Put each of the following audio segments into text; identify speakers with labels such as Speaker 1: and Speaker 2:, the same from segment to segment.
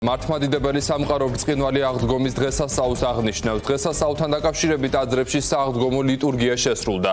Speaker 1: მართლმადიდებელი სამყარო ბრწყინვალე აღდგომის დღესასწაულს აღნიშნავს. დღესასწაულთან დაკავშირებით ტაძრებში სააღდგომო ლიტურგია შესრულდა.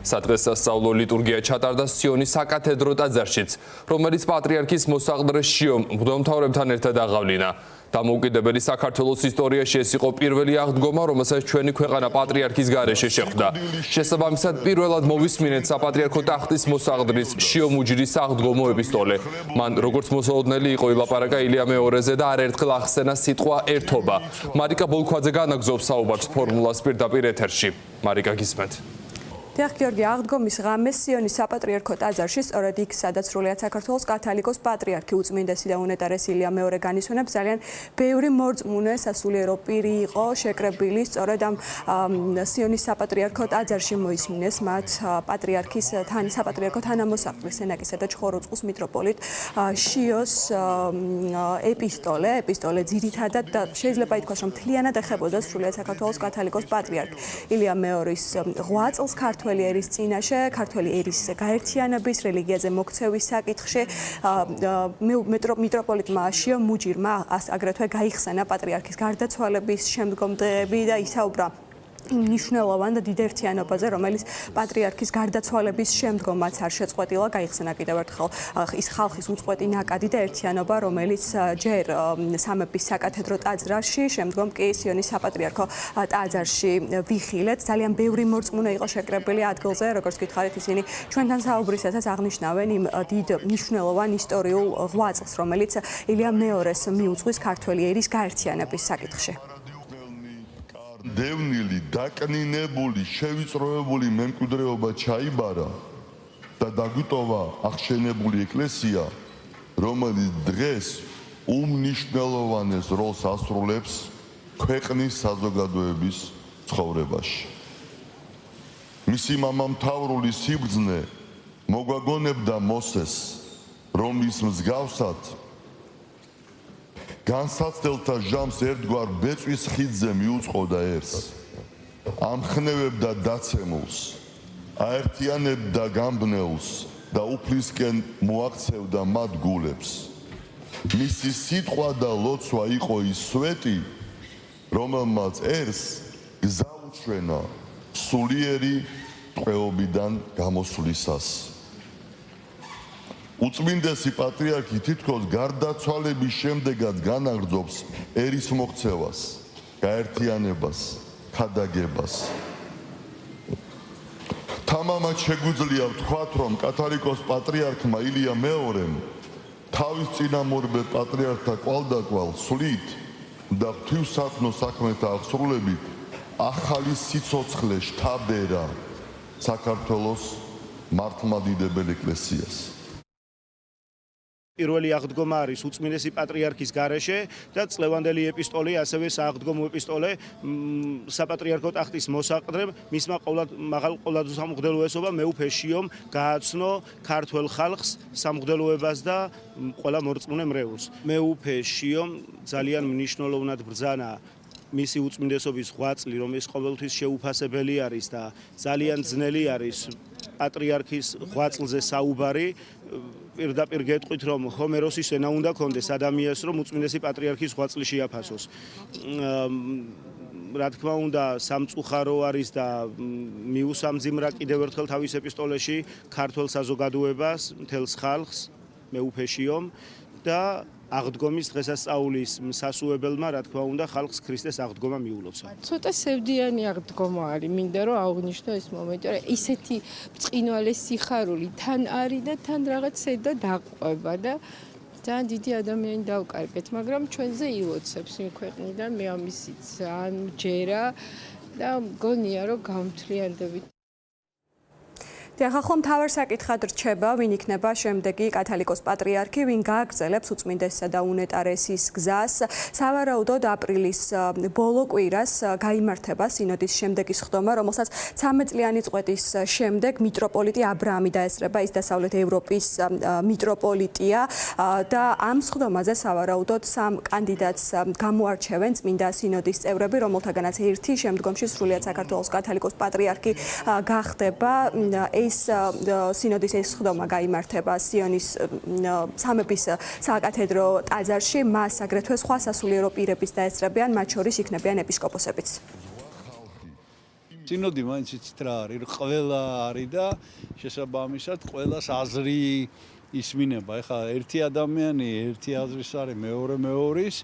Speaker 1: სადღესასწაულო ლიტურგია ჩატარდა სიონის საკათედრო ტაძარშიც, რომელიც პატრიარქის მოსაყდრე შიო მღვდელმთავრებთან ერთად აღავლინა. დამოუკიდებელი საქართველოს ისტორიაში ეს იყო პირველი აღდგომა, რომელსაც ჩვენი ქვეყანა პატრიარქის გარეშე შეხვდა. შესაბამისად, პირველად მოვისმინეთ საპატრიარქო ტახტის მოსაყდრის შიო მუჯირის აღდგომო ეპისტოლე. მან როგორც მოსაოდნელი იყო ილაპარაკა ილია მეორეზე და არაერთხელ ახსენა სიტყვა ერთობა. მარიკა ბოლქვაძე განაგზობს საუბარს ფორმულას პირდაპირ ეთერში. მარიკა, გისმენთ.
Speaker 2: დიახ, გიორგი, აღდგომის ღამეს სიონის საპატრიარქო ტაძარში, სწორედ იქ, სადაც სრულიად საქართველოს კათალიკოს პატრიარქი უწმინდესი და უნეტარესი ილია მეორე განისვენებს, ძალიან ბევრი მორწმუნე სასულიერო პირი იყო შეკრებილი, სწორედ ამ სიონის საპატრიარქო ტაძარში მოისმინეს მათ პატრიარქის საპატრიარქო თანამოსაყდრის სენაკისა და ჩხოროწყუს მიტროპოლიტ შიოს ეპისტოლე ძირითადად და შეიძლება ითქვას, რომ მთლიანად ეხებოდა სრულიად საქართველოს კათალიკოს პატრიარქ ილია მეორის ღვაწლს ქართული ერის წინაშე, ქართული ერის გაერთიანების, რელიგიაზე მოქცევის საკითხში მიტროპოლიტმა შიო მუჯირმა აგრეთვე გაიხსენა პატრიარქის გარდაცვალების შემდგომ დღეები და ისაუბრა მნიშვნელოვან და დიდ ერთიანობაზე, რომელიც პატრიარქის გარდაცვალების შემდგომაც არ შეწყვეტილა, გაიხსენა კიდევ ერთხელ ის ხალხის უწყვეტი ნაკადი და ერთიანობა, რომელიც ჯერ სამების საკათედრო ტაძარში, შემდგომ კი სიონის საპატრიარქო ტაძარში ვიხილეთ. ძალიან ბევრი მორწმუნე იყო შეკრებილი ადგილზე, როგორც გითხარით, ისინი ჩვენთან საუბრისასაც აღნიშნავენ იმ დიდ მნიშვნელოვან ისტორიულ ღვაწლს, რომელიც ილია მეორეს მიუძღვის ქართული ერის გაერთიანების საკითხში.
Speaker 3: დევნილი, დაკნინებული, შევიწროებული მემკვიდრეობა ჩაიბარა და დაგვიტოვა აღშენებული ეკლესია, რომელიც დღეს უმნიშვნელოვანეს როლს ასრულებს ქვეყნის საზოგადოების ცხოვრებაში. მისი მამამთავრული სიბრძნე მოგვაგონებდა მოსეს, რომლის მსგავსად განსაცდელთა ჟამს ერთგვარ ბეწვის ხიდზე მიუწყოდა ერს, ამხნევებდა დაცემულს, აერთიანებდა გამბნეულს და უფლისკენ მოაქცევდა მათ გულებს. მისი სიტყვა და ლოცვა იყო ის სვეტი, რომელმაც ერს გზა უჩვენა სულიერი ტყვეობიდან გამოსვლისას. უწმინდესი პატრიარქი თითქოს გარდაცვალების შემდეგაც განაგრძობს ერის მოქცევას, გაერთიანებას, ქადაგებას. თამამად შეგვიძლია ვთქვათ, რომ კათალიკოს პატრიარქმა ილია მეორემ თავის წინამორბედ პატრიარქთა კვალდაკვალ სვლით და ღვთივსათნო საქმეთა აღსრულებით ახალი სიცოცხლე შთაბერა საქართველოს მართლმადიდებელ ეკლესიას.
Speaker 4: პირველი აღდგომა არის უწმინდესი პატრიარქის გარეშე და წლევანდელი ეპისტოლე, ასევე სააღდგომო ეპისტოლე საპატრიარქო ტახტის მოსაყდრემ მისმა მაღალ ყოლადო სამღვდელოესობა მეუფე შიომ გააცნო ქართველ ხალხს სამღვდელოებას და ყველა მორწმუნე მრევლს. მეუფე შიომ ძალიან მნიშვნელოვნად ბრძანა მისი უწმინდესობის ღვაწლი, რომ ეს ყოველთვის შეუფასებელი არის და ძალიან ძნელი არის პატრიარქის ღვაწლზე საუბარი. პირდაპირ გეტყვით, რომ ჰომეროსის ენა უნდა კონდეს ადამიანს, რომ უწმინდესი პატრიარქის ღვაწლი შეაფასოს. რა თქმა უნდა, სამწუხარო არის და მიუსამძიმრა კიდევ ერთხელ თავის ეპისტოლეში ქართველ საზოგადოებას, მთელს ხალხს, მეუფე შიომ და აღდგომის დღესასწაულის მსასუებელმა, რა თქმა უნდა, ხალხს ქრისტეს აღდგომა მიულოცა.
Speaker 5: ცოტა სევდიანი აღდგომა არის, მინდა რომ აღვნიშნო ეს მომენტი, რომ ისეთი ბრწყინვალე სიხარული თან არის და თან რაღაც ზედა დაყვება და ძალიან დიდი ადამიანი დავკარგეთ, მაგრამ ჩვენზე ილოცებს იმ ქვეყნიდან მე ამისი ძალიან ჯერა და მგონია რომ გამთლიანდებით.
Speaker 2: დიახ, ახლა მთავარ საკითხად რჩება, ვინ იქნება შემდეგი კათალიკოს პატრიარქი, ვინ გააგრძელებს უწმინდესისა და უნეტარესის გზას. სავარაუდოდ აპრილის ბოლო კვირას გაიმართება სინოდის შემდეგი სხდომა, რომელსაც 13 წლიანი წყვეტის შემდეგ მიტროპოლიტი აბრაამი დაესწრება, ის დასავლეთ ევროპის მიტროპოლიტია და ამ სხდომაზე სავარაუდოდ 3 კანდიდატს გამოარჩევენ წმინდა სინოდის წევრები, რომელთაგანაც ერთი შემდგომში სრულიად საქართველოს კათალიკოს პატრიარქი გახდება. ის სინოდის ეს სხდომა გაიმართება სიონის სამების საკათედრო ტაძარში, მას აგრეთვე სხვა სასულიერო პირებიც დაესწრებიან, მათ შორის იქნებიან ეპისკოპოსებიც.
Speaker 6: სინოდი მაინც იცით რა არის, ყველა არის და შესაბამისად ყველას აზრი ისმინება. ეხლა ერთი ადამიანი ერთი აზრის არის, მეორე მეორის,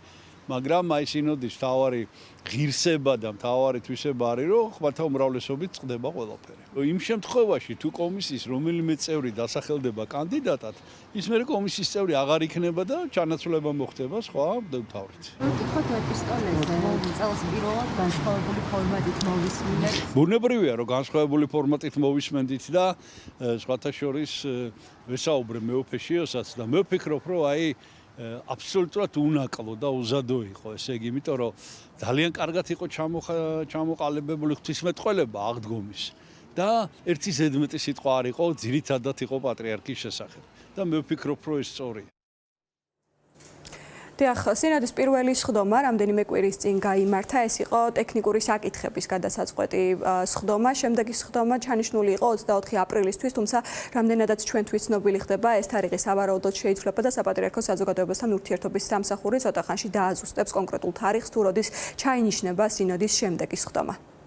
Speaker 6: მაგრამ აი სინოდის თავარი ღირსება და თავარი თვისება არის, რომ ხმათა უმრავლესობით წყდება ყველაფერი. იმ შემთხვევაში თუ კომისიის რომელიმე წევრი დასახელდება კანდიდატად, ის მერე კომისიის წევრი აღარ იქნება და ჩანაცვლება მოხდება სხვა მდევთავრით.
Speaker 7: ვიკითხოთ ეპისტოლეზე, წელს პირველად განსხვავებული ფორმატით მოვისმინეთ.
Speaker 6: ბუნებრივია, რომ განსხვავებული ფორმატით მოვისმენდით და სხვათა შორის ვესაუბრე მეუფეშიოსაც და მე ვფიქრობ, რომ აი აბსოლუტურად უნაკლო და უზადო იყო, ესე იგი, იმიტომ რომ ძალიან კარგად იყო ჩამოყალიბებული ღვთისმეტყველება აღდგომის და ერთი ზედმეტი სიტყვა არ იყო, ძირითადად იყო პატრიარქის შესახებ და მე ვფიქრობ, რომ ეს სწორია.
Speaker 2: დიახ, სინოდის პირველი სხდომა რამდენიმე კვირის წინ გაიმართა, ეს იყო ტექნიკური საკითხების გადასაწყვეტი სხდომა. შემდეგი სხდომა ჩანიშნული იყო 24 აპრილისთვის, თუმცა რამდენადაც ჩვენთვის ცნობილი ხდება, ეს თარიღი სავარაუდოდ შეიცვლება და საპატრიარქო საზოგადოებასთან ურთიერთობის სამსახური ცოტა ხანში დააზუსტებს კონკრეტულ თარიღს, თუ როდის ჩაინიშნება სინოდის შემდეგი სხდომა.